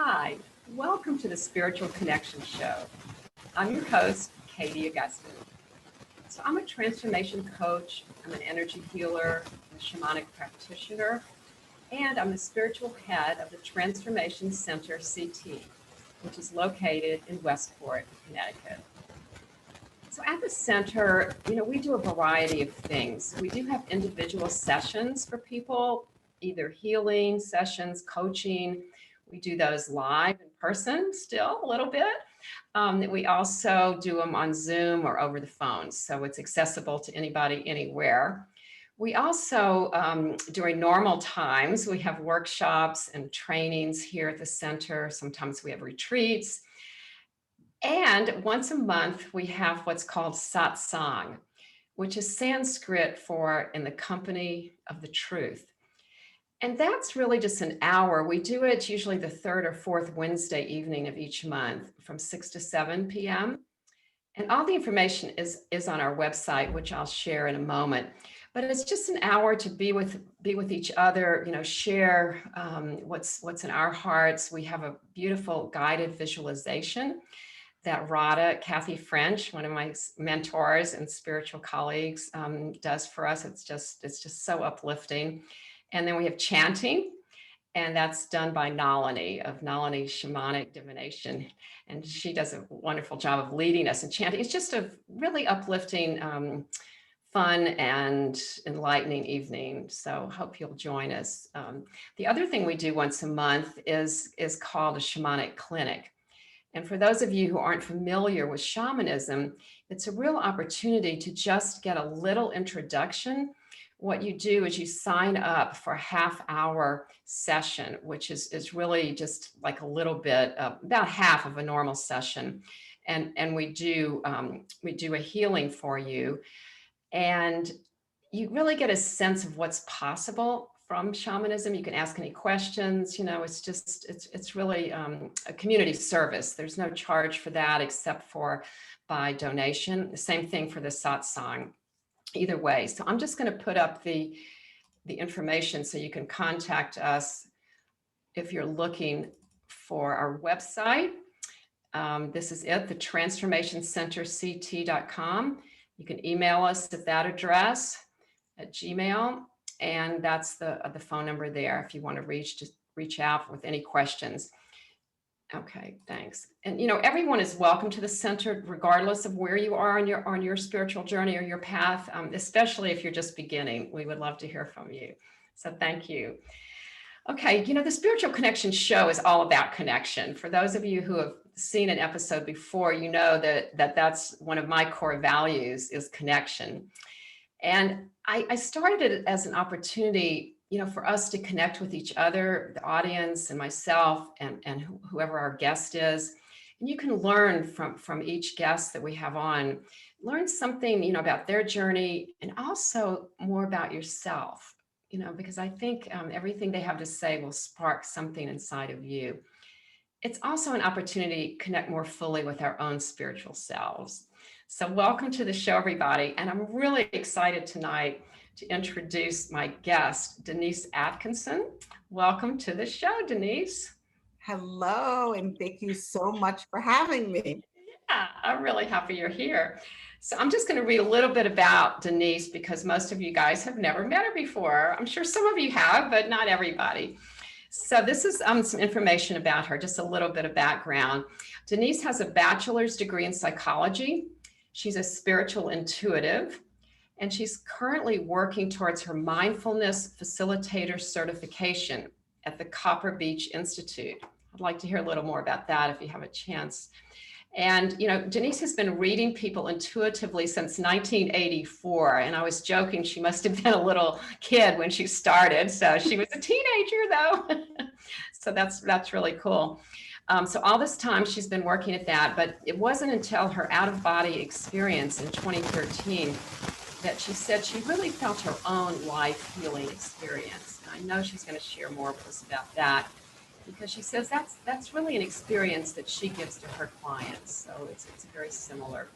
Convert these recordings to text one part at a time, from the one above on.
Hi, welcome to the Spiritual Connection Show. I'm your host, Katie Augustyn. So I'm a transformation coach, I'm an energy healer, I'm a shamanic practitioner, and I'm the spiritual head of the Transformation Center CT, which is located in Westport, Connecticut. So at the center, we do a variety of things. We do have individual sessions for people, either healing sessions, coaching. We do those live in person still a little bit. We also do them on Zoom or over the phone, so it's accessible to anybody, anywhere. We also, during normal times, we have workshops and trainings here at the center. Sometimes we have retreats. And once a month, we have what's called Satsang, which is Sanskrit for in the company of the truth. And that's really just an hour. We do it usually the third or fourth Wednesday evening of each month from 6 to 7 p.m. And all the information is on our website, which I'll share in a moment. But it's just an hour to be with each other, share what's in our hearts. We have a beautiful guided visualization that Kathy French, one of my mentors and spiritual colleagues, does for us. It's just so uplifting. And then we have chanting, and that's done by Nalini of Nalini Shamanic Divination. And she does a wonderful job of leading us in chanting. It's just a really uplifting, fun and enlightening evening. So hope you'll join us. The other thing we do once a month is called a Shamanic Clinic. And for those of you who aren't familiar with shamanism, it's a real opportunity to just get a little introduction. What you do is you sign up for a half-hour session, which is really just like a little bit, about half of a normal session. And we do a healing for you. And you really get a sense of what's possible from shamanism. You can ask any questions, it's really a community service. There's no charge for that except for by donation. The same thing for the satsang, either way. So I'm just going to put up the information so you can contact us if you're looking for our website. This is it, the transformationcenterct.com. You can email us at that address at Gmail. And that's the phone number there if you want to reach out with any questions. Okay, thanks. And everyone is welcome to the center, regardless of where you are on your spiritual journey or your path, especially if you're just beginning. We would love to hear from you. So thank you. Okay, the Spiritual Connection show is all about connection. For those of you who have seen an episode before, you know that's one of my core values is connection. And I started it as an opportunity, for us to connect with each other, the audience and myself and whoever our guest is. And you can learn from each guest that we have on, learn something, about their journey and also more about yourself, because I think everything they have to say will spark something inside of you. It's also an opportunity to connect more fully with our own spiritual selves. So welcome to the show, everybody. And I'm really excited tonight to introduce my guest, Denise Atkinson. Welcome to the show, Denise. Hello, and thank you so much for having me. Yeah, I'm really happy you're here. So I'm just going to read a little bit about Denise because most of you guys have never met her before. I'm sure some of you have, but not everybody. So this is some information about her, just a little bit of background. Denise has a bachelor's degree in psychology. She's a spiritual intuitive, and she's currently working towards her mindfulness facilitator certification at the Copper Beach Institute. I'd like to hear a little more about that if you have a chance. And, Denise has been reading people intuitively since 1984. And I was joking, she must have been a little kid when she started. So she was a teenager though. So that's really cool. So all this time she's been working at that, but it wasn't until her out-of-body experience in 2013 that she said she really felt her own life healing experience. And I know she's going to share more with us about that because she says that's really an experience that she gives to her clients. So it's very similar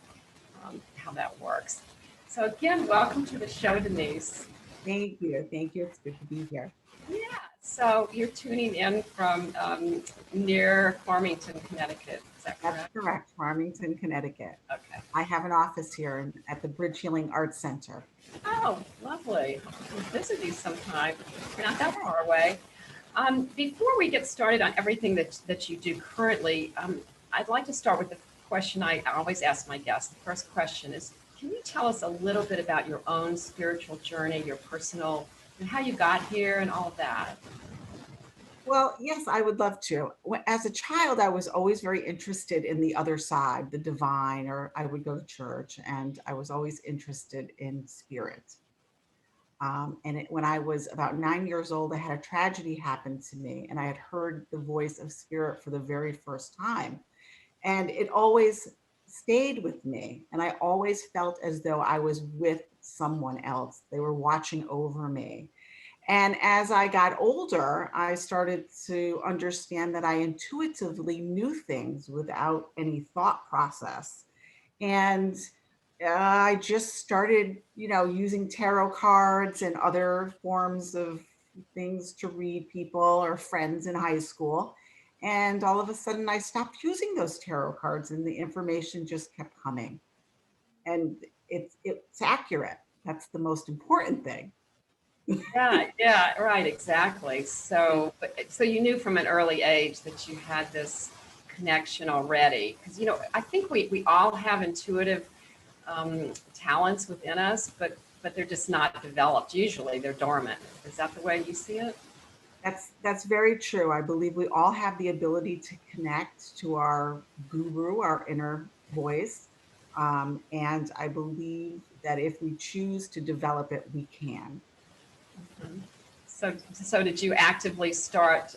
how that works. So again, welcome to the show, Denise. Thank you. It's good to be here. Yeah. So you're tuning in from near Farmington, Connecticut. Is that That's correct? correct, Farmington, Connecticut. Okay. I have an office here at the Bridge Healing Arts Center. Oh, lovely. I'll visit you sometime. You're not that far away. Before we get started on everything that you do currently, I'd like to start with the question I always ask my guests. The first question is, can you tell us a little bit about your own spiritual journey, your personal, and how you got here and all of that? Well, yes, I would love to. As a child, I was always very interested in the other side, the divine, or I would go to church, and I was always interested in spirit. When I was about 9 years old, I had a tragedy happen to me, and I had heard the voice of spirit for the very first time. And it always stayed with me. And I always felt as though I was with someone else. They were watching over me. And as I got older, I started to understand that I intuitively knew things without any thought process. And I just started, using tarot cards and other forms of things to read people or friends in high school. And all of a sudden, I stopped using those tarot cards, and the information just kept coming. And it's accurate. That's the most important thing. Yeah, yeah, right, exactly. So you knew from an early age that you had this connection already, because I think we all have intuitive talents within us, but they're just not developed. Usually, they're dormant. Is that the way you see it? That's very true. I believe we all have the ability to connect to our guru, our inner voice. And I believe that if we choose to develop it, we can. Mhm. So did you actively start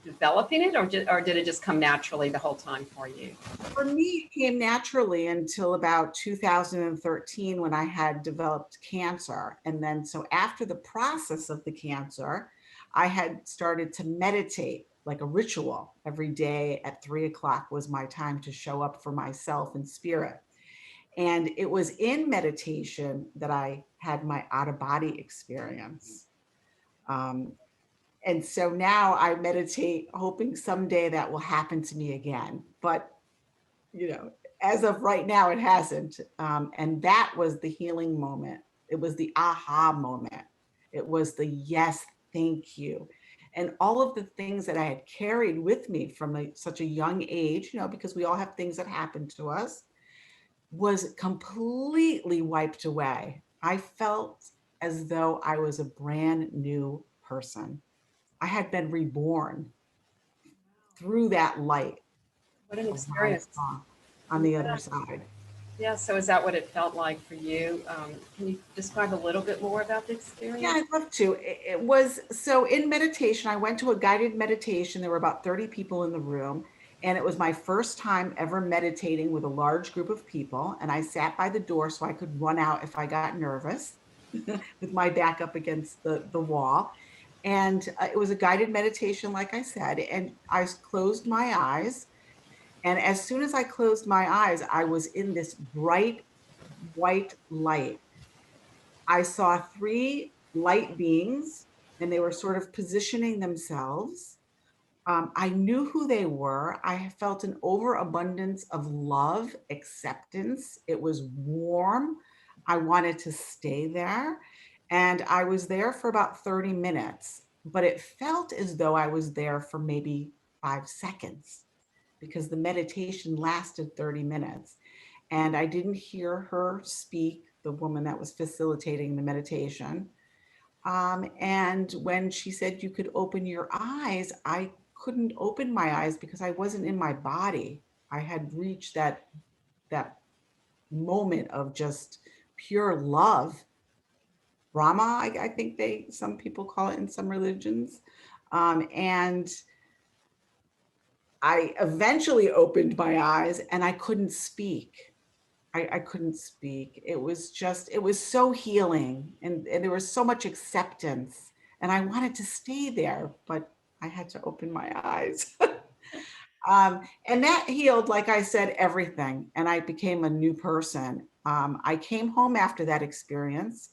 developing it, or did it just come naturally the whole time for you? For me, it came naturally until about 2013 when I had developed cancer. And then, so after the process of the cancer, I had started to meditate like a ritual every day at 3 o'clock was my time to show up for myself in spirit. And it was in meditation that I had my out of body experience. Um, and so now I meditate, hoping someday that will happen to me again. But you know, as of right now, it hasn't. And that was the healing moment. It was the aha moment. It was the yes, thank you. And all of the things that I had carried with me from such a young age, because we all have things that happen to us, was completely wiped away. I felt as though I was a brand new person. I had been reborn through that light What an of what I experience. saw on the Yeah, other side. yeah. So is that what it felt like for you? Can you describe a little bit more about the Yeah, experience? I'd love to. It was so in meditation, I went to a guided meditation. There were about 30 people in the room, and it was my first time ever meditating with a large group of people. And I sat by the door so I could run out if I got nervous with my back up against the wall. And it was a guided meditation, like I said, and I closed my eyes. And as soon as I closed my eyes, I was in this bright white light. I saw three light beings, and they were sort of positioning themselves. I knew who they were. I felt an overabundance of love, acceptance. It was warm. I wanted to stay there. And I was there for about 30 minutes, but it felt as though I was there for maybe 5 seconds because the meditation lasted 30 minutes. And I didn't hear her speak, the woman that was facilitating the meditation. And when she said you could open your eyes, I couldn't open my eyes because I wasn't in my body. I had reached that moment of just pure love. Brahma, I think some people call it in some religions. And I eventually opened my eyes and I couldn't speak. I couldn't speak. It was so healing, and there was so much acceptance. And I wanted to stay there, but I had to open my eyes. And that healed, like I said, everything. And I became a new person. I came home after that experience,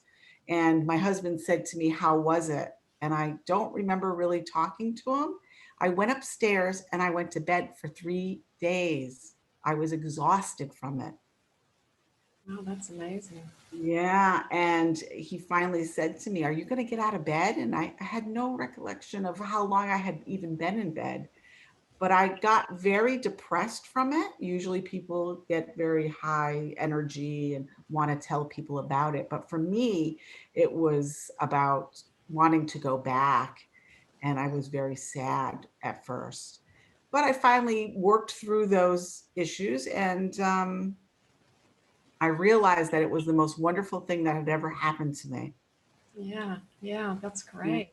and my husband said to me, "How was it?" and I don't remember really talking to him. I went upstairs and I went to bed for 3 days. I was exhausted from it. Wow, that's amazing. Yeah, and he finally said to me, "Are you gonna get out of bed?" And I had no recollection of how long I had even been in bed, but I got very depressed from it. Usually people get very high energy and wanna tell people about it, but for me, it was about wanting to go back, and I was very sad at first. But I finally worked through those issues, and, I realized that it was the most wonderful thing that had ever happened to me. Yeah, yeah, that's Yeah. great.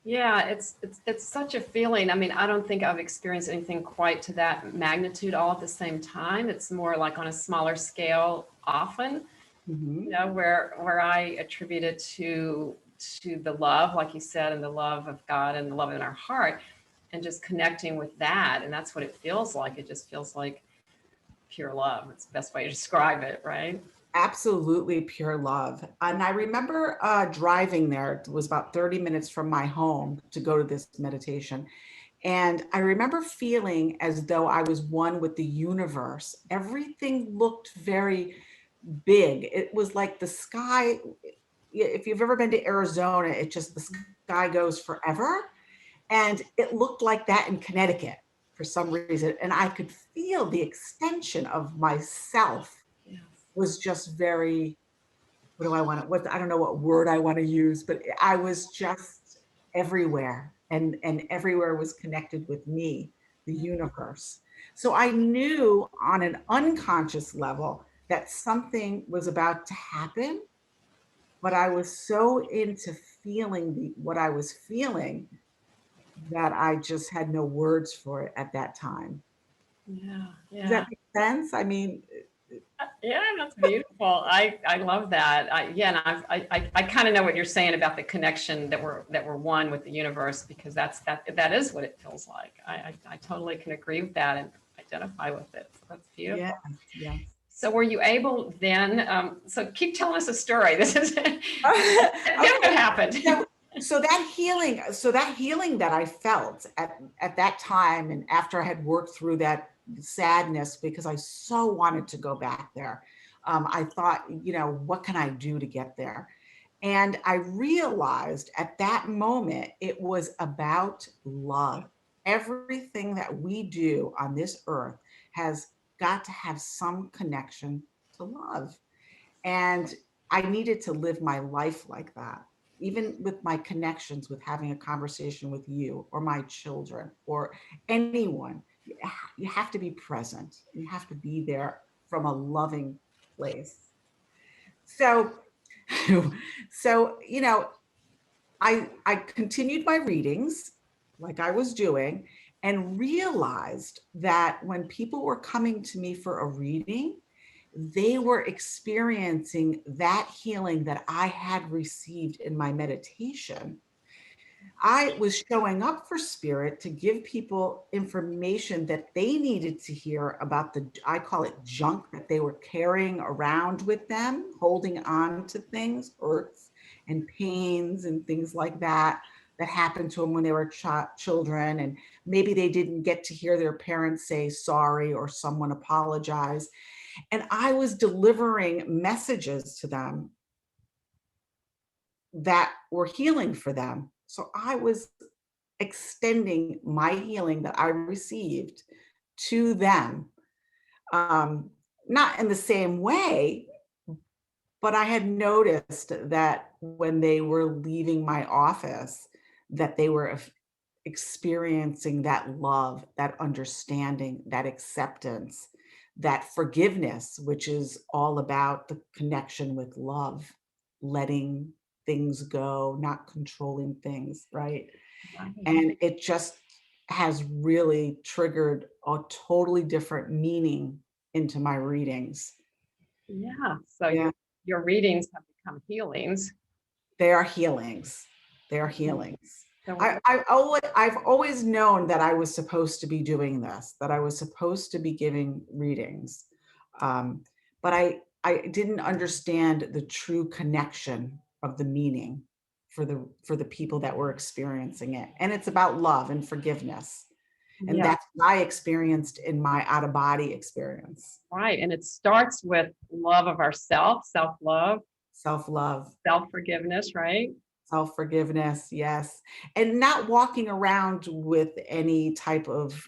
Yeah, it's such a feeling. I mean, I don't think I've experienced anything quite to that magnitude all at the same time. It's more like on a smaller scale often, Mhm. where I attribute it to the love, like you said, and the love of God and the love in our heart, and just connecting with that. And that's what it feels like. It just feels like pure love. It's the best way to describe it, right? Absolutely pure love. And I remember driving there. It was about 30 minutes from my home to go to this meditation. And I remember feeling as though I was one with the universe. Everything looked very big. It was like the sky. If you've ever been to Arizona, it just, the sky goes forever. And it looked like that in Connecticut for some reason. And I could feel the extension of myself Yes. was just very, what do I want to, what, I don't know what word I want to use, but I was just everywhere, and everywhere was connected with me, the universe. So I knew on an unconscious level that something was about to happen, but I was so into feeling what I was feeling that I just had no words for it at that time. Yeah, Does yeah. that make sense? I mean, Yeah, that's beautiful. I love that. Yeah, and I kind of know what you're saying about the connection that we're one with the universe, because that is what it feels like. I totally can agree with that and identify with it. So that's yes, beautiful. yes. So were you able then? So keep telling us a story. This is then what Okay. happened. So so that healing that I felt at that time, and after I had worked through that sadness because I so wanted to go back there, I thought, what can I do to get there? And I realized at that moment it was about love. Everything that we do on this earth has got to have some connection to love. And I needed to live my life like that, even with my connections, with having a conversation with you or my children or anyone. You have to be present. You have to be there from a loving place. So, so I continued my readings like I was doing, and realized that when people were coming to me for a reading, they were experiencing that healing that I had received in my meditation. I was showing up for spirit to give people information that they needed to hear about I call it junk that they were carrying around with them, holding on to things, hurts and pains and things like that that happened to them when they were children. And maybe they didn't get to hear their parents say sorry or someone apologize. And I was delivering messages to them that were healing for them. So I was extending my healing that I received to them. Um, Not in the same way, but I had noticed that when they were leaving my office, that they were experiencing that love, that understanding, that acceptance, that forgiveness, which is all about the connection with love, letting things go, not controlling things, right? Right. And it just has really triggered a totally different meaning into my readings. Yeah. So Yeah, your readings have become healings. they are healings. They are healings. So I've always known that I was supposed to be doing this, that I was supposed to be giving readings. Um, but I didn't understand the true connection of the meaning for the people that were experiencing it. And it's about love and forgiveness. And Yeah, that's what I experienced in my out of body experience. right. And it starts with love of ourself, self-love, Self-love, self-forgiveness, right? self-forgiveness, yes. And not walking around with any type of,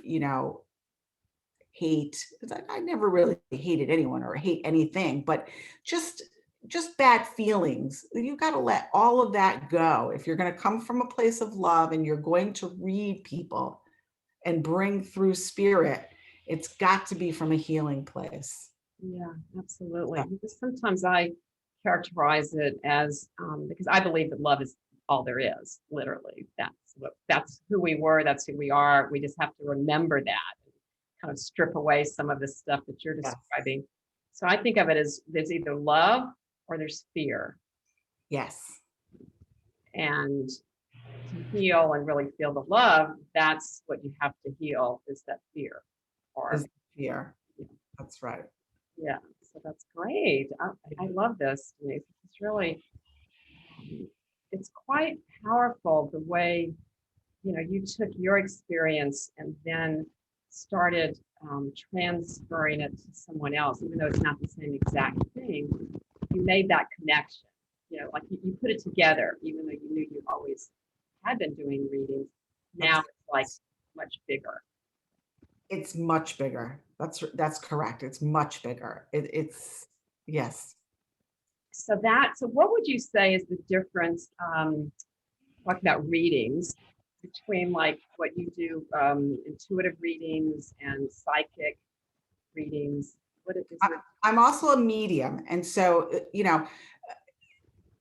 hate. 'Cause I never really hated anyone or hate anything, but just just bad feelings. You got to let all of that go. If you're going to come from a place of love and you're going to read people and bring through spirit, it's got to be from a healing place. Yeah, absolutely. So, Because sometimes I characterize it as because I believe that love is all there is, literally. That's who we were, that's who we are. We just have to remember that, kind of strip away some of the stuff that you're yes, describing. So I think of it as there's either love or there's fear. yes, And to heal and really feel the love, that's what you have to heal is that fear. Or is fear. That's right. yeah, so that's great. I love this, Denise. It's really, it's quite powerful the way, you took your experience and then started transferring it to someone else, even though it's not the same exact thing. You made that connection, like you put it together, even though you knew you always had been doing readings. Now That's, it's like much bigger. it's much bigger. That's correct. It's much bigger. It's yes. So what would you say is the difference, talking about readings, between like what you do, intuitive readings and psychic readings? What is I- it? I'm also a medium. And so,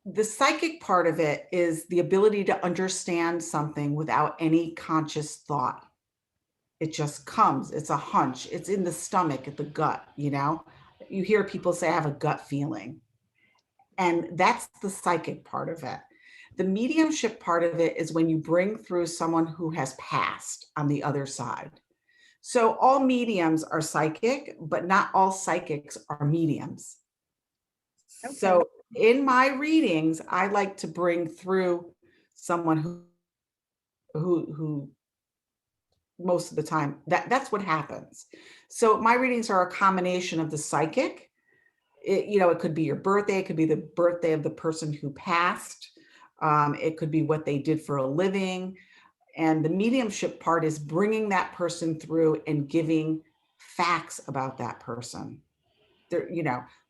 the psychic part of it is the ability to understand something without any conscious thought. It just comes. It's a hunch. It's in the stomach, at the gut, You hear people say, I have a gut feeling. And that's the psychic part of it. The mediumship part of it is when you bring through someone who has passed on the other side. So all mediums are psychic, but not all psychics are mediums. Okay. So in my readings, I like to bring through someone who most of the time that's what happens. So my readings are a combination of the psychic. It could be your birthday, it could be the birthday of the person who passed. It could be what they did for a living. And the mediumship part is bringing that person through and giving facts about that person.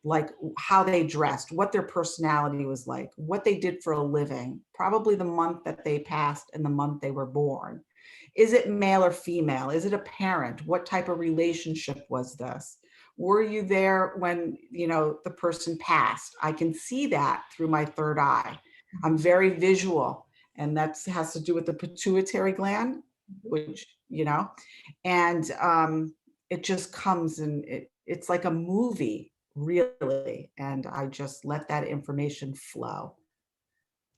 Like how they dressed, what their personality was like, what they did for a living, probably the month that they passed and the month they were born. Is it male or female? Is it a parent? What type of relationship was this? Were you there when, the person passed? I can see that through my third eye. I'm very visual, and that has to do with the pituitary gland, which, and it just comes and it's like a movie, really. And I just let that information flow.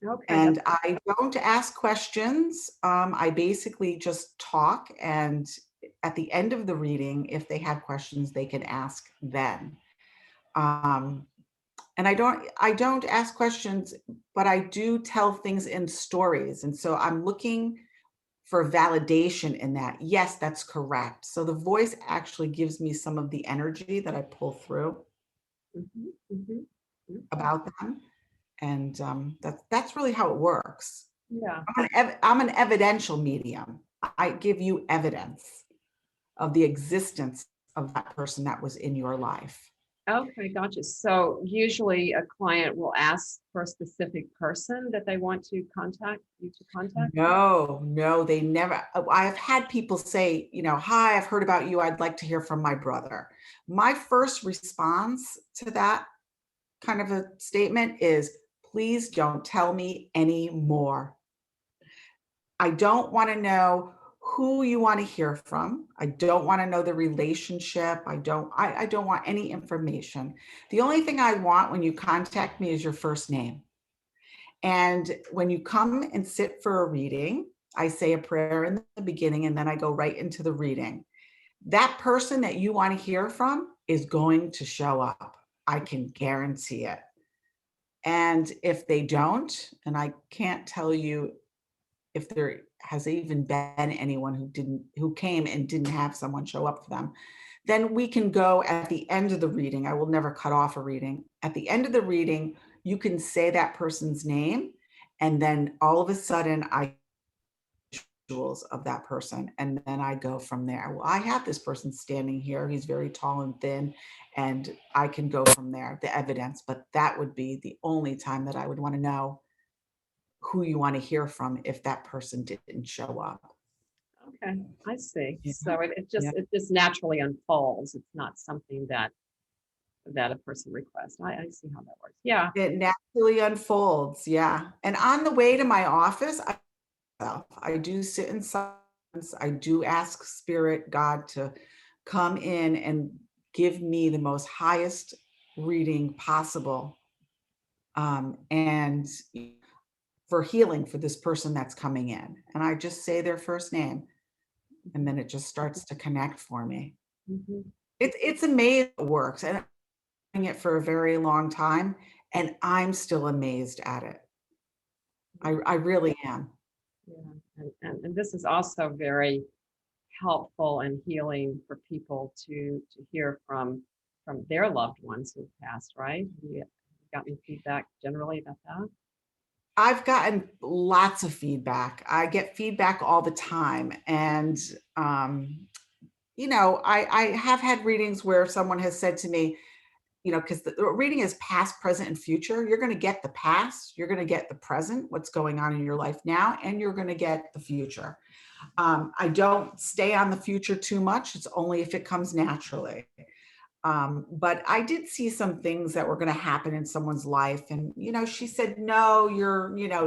Okay. And I don't ask questions. I basically just talk. And at the end of the reading, if they have questions, they can ask then. Um, and I don't ask questions, but I do tell things in stories. And so I'm looking for validation in that. Yes, that's correct. So the voice actually gives me some of the energy that I pull through Mhm, mhm, mhm. about them. And that's really how it works. Yeah. I'm an evidential medium. I give you evidence of the existence of that person that was in your life. Okay, gotcha. So usually a client will ask for a specific person that they want to contact you to contact. No, no, they never. I've had people say, hi, I've heard about you. I'd like to hear from my brother. My first response to that kind of a statement is, please don't tell me any more. I don't want to know who you want to hear from. I don't want to know the relationship. I don't want any information. The only thing I want when you contact me is your first name. And when you come and sit for a reading, I say a prayer in the beginning and then I go right into the reading. That person that you want to hear from is going to show up. I can guarantee it. And if they don't, and I can't tell you if there has even been anyone who came and didn't have someone show up for them, then we can go at the end of the reading. I will never cut off a reading. At the end of the reading, you can say that person's name, and then all of a sudden I visuals of that person, and then I go from there. Well, I have this person standing here. He's very tall and thin, and I can go from there, the evidence. But that would be the only time that I would want to know who you want to hear from if that person didn't show up. Okay, I see. Yeah. So Yeah. it just naturally unfolds. It's not something that a person requests. I see how that works. Yeah. It naturally unfolds. Yeah. And on the way to my office, I do sit in silence. I do ask Spirit God to come in and give me the most highest reading possible, and for healing for this person that's coming in. And I just say their first name, and then it just starts to connect for me. Mhm. It's amazing it works, and I've been doing it for a very long time, and I'm still amazed at it. I really am. Yeah. And this is also very helpful and healing for people to hear from their loved ones who've passed, right? You got any feedback generally about that? I've gotten lots of feedback. I get feedback all the time. And, I have had readings where someone has said to me, because the reading is past, present, and future. You're going to get the past, you're going to get the present, what's going on in your life now, and you're going to get the future. I don't stay on the future too much. It's only if it comes naturally. But I did see some things that were going to happen in someone's life. And, she said, no,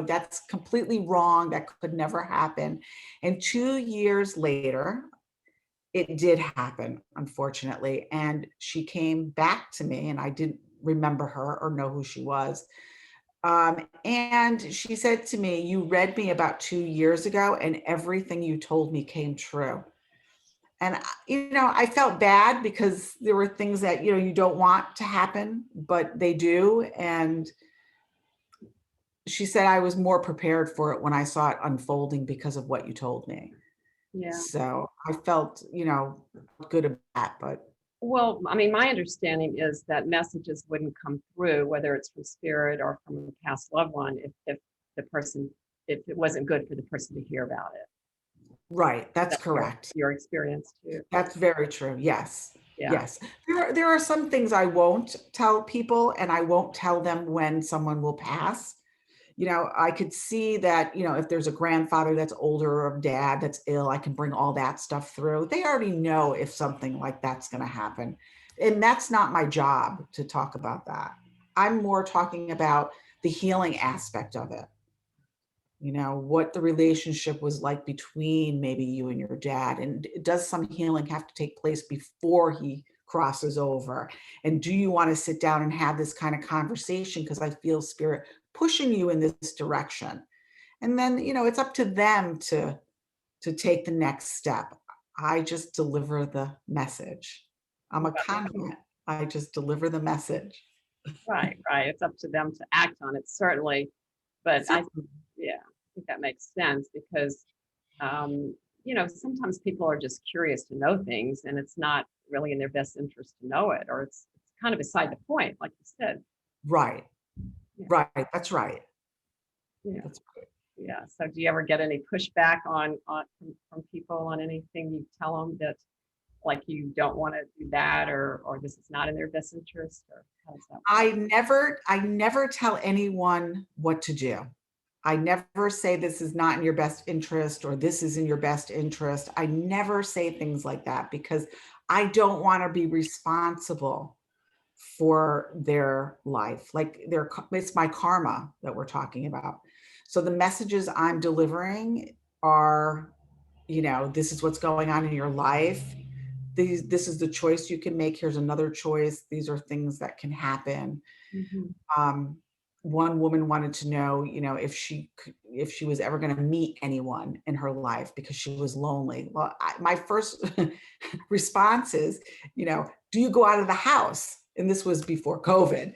that's completely wrong. That could never happen. And 2 years later, it did happen, unfortunately. And she came back to me, and I didn't remember her or know who she was. And she said to me, you read me about 2 years ago, and everything you told me came true. And, I felt bad because there were things that, you don't want to happen, but they do. And she said I was more prepared for it when I saw it unfolding because of what you told me. Yeah. So I felt, good about that, but Well, I mean, my understanding is that messages wouldn't come through, whether it's from spirit or from a past loved one, if it wasn't good for the person to hear about it. right. That's That's correct. your experience too. That's very true. Yes. Yeah. Yes. There are some things I won't tell people, and I won't tell them when someone will pass. I could see that, if there's a grandfather that's older or a dad that's ill, I can bring all that stuff through. They already know if something like that's going to happen. And that's not my job to talk about that. I'm more talking about the healing aspect of it. What the relationship was like between maybe you and your dad. And does some healing have to take place before he crosses over? And do you want to sit down and have this kind of conversation? Because I feel spirit pushing you in this direction. And then, it's up to them to take the next step. I just deliver the message. I'm a conduit. I just deliver the message. Right, right. It's up to them to act on it, certainly. But yeah, I think that makes sense because, sometimes people are just curious to know things and it's not really in their best interest to know it, or it's kind of beside the point, like you said. Right. Yeah. Right. That's right. Yeah. That's right. Yeah. So do you ever get any pushback from people on anything you tell them that like you don't want to do that or this is not in their best interest, or how does that work? I never tell anyone what to do. I never say this is not in your best interest or this is in your best interest. I never say things like that because I don't want to be responsible for their life. Like it's my karma that we're talking about. So the messages I'm delivering are, this is what's going on in your life. This is the choice you can make. Here's another choice. These are things that can happen. Mhm. Um, One woman wanted to know, if she was ever going to meet anyone in her life because she was lonely. Well, my first response is, do you go out of the house? And this was before COVID.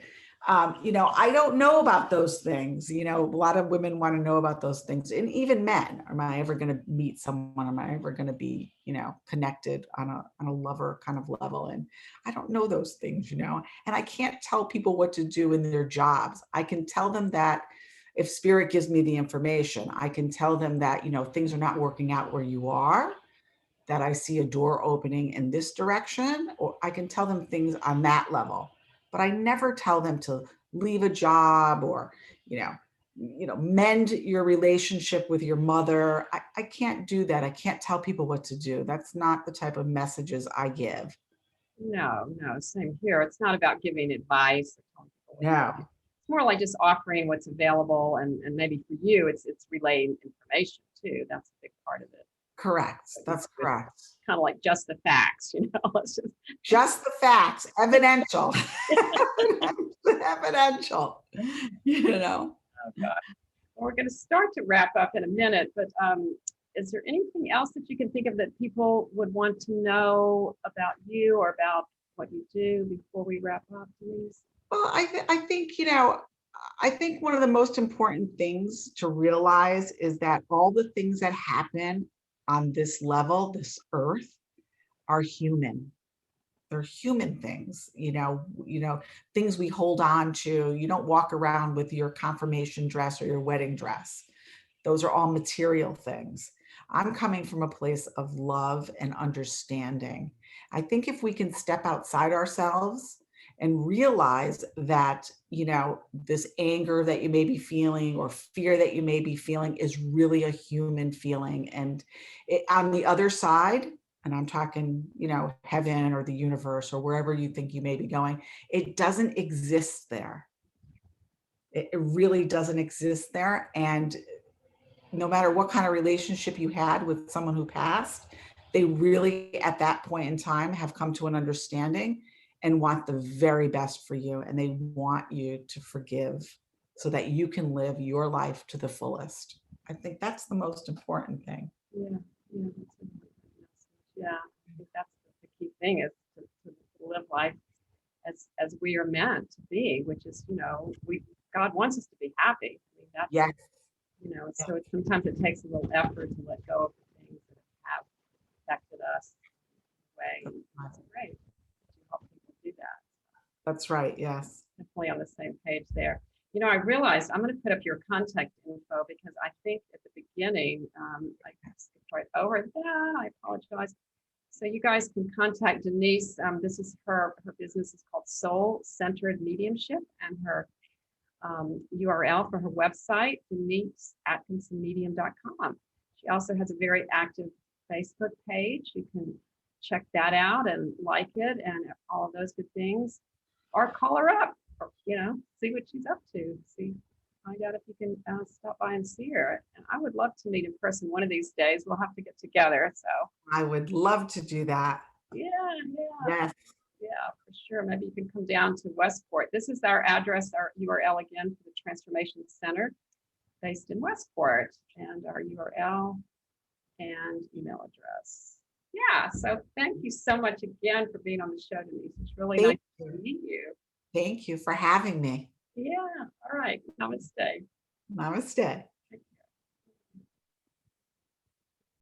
I don't know about those things. A lot of women want to know about those things, and even men. Am I ever going to meet someone? Am I ever going to be, connected on a lover kind of level? And I don't know those things, and I can't tell people what to do in their jobs. I can tell them that if spirit gives me the information, I can tell them that, things are not working out where you are, that I see a door opening in this direction, or I can tell them things on that level. But I never tell them to leave a job or, mend your relationship with your mother. I can't do that. I can't tell people what to do. That's not the type of messages I give. No, same here. It's not about giving advice. No. It's more like just offering what's available, and maybe for you, it's relaying information too. That's a big part of it. Correct. That's correct. Kind of like just the facts, Let's just the facts, evidential. Evidential. Oh God. Well, we're going to start to wrap up in a minute, but is there anything else that you can think of that people would want to know about you or about what you do before we wrap up, Denise? Well, I think, I think one of the most important things to realize is that all the things that happen on this level, this earth, are human. They're human things, things we hold on to. You don't walk around with your confirmation dress or your wedding dress. Those are all material things. I'm coming from a place of love and understanding. I think if we can step outside ourselves and realize that, this anger that you may be feeling or fear that you may be feeling is really a human feeling. And on the other side, and I'm talking, heaven or the universe or wherever you think you may be going, it doesn't exist there. It really doesn't exist there. And no matter what kind of relationship you had with someone who passed, they really, at that point in time, have come to an understanding and want the very best for you. And they want you to forgive so that you can live your life to the fullest. I think that's the most important thing. Yeah, I think that's the key thing, is to live life as we are meant to be, which is, God wants us to be happy. I mean, that's, yes. So sometimes it takes a little effort to let go of the things that have affected us in a way. That's great. You help people do that. That's right. Yes. Definitely on the same page there. I realized I'm going to put up your contact info because I think at the beginning, I skipped right over that. I apologize. So you guys can contact Denise. This is her business is called Soul Centered Mediumship, and her URL for her website, DeniseAtkinsonMedium.com. She also has a very active Facebook page. You can check that out and like it and all of those good things, or call her up, or, see what she's up to. Find out if you can stop by and see her. And I would love to meet in person one of these days. We'll have to get together. So I would love to do that. Yeah. Yes. Yeah, for sure. Maybe you can come down to Westport. This is our address, our URL again for the Transformation Center based in Westport, and our URL and email address. Yeah, so thank you so much again for being on the show, Denise. It's really nice to meet you. Thank you for having me. Yeah, all right. Namaste. Namaste.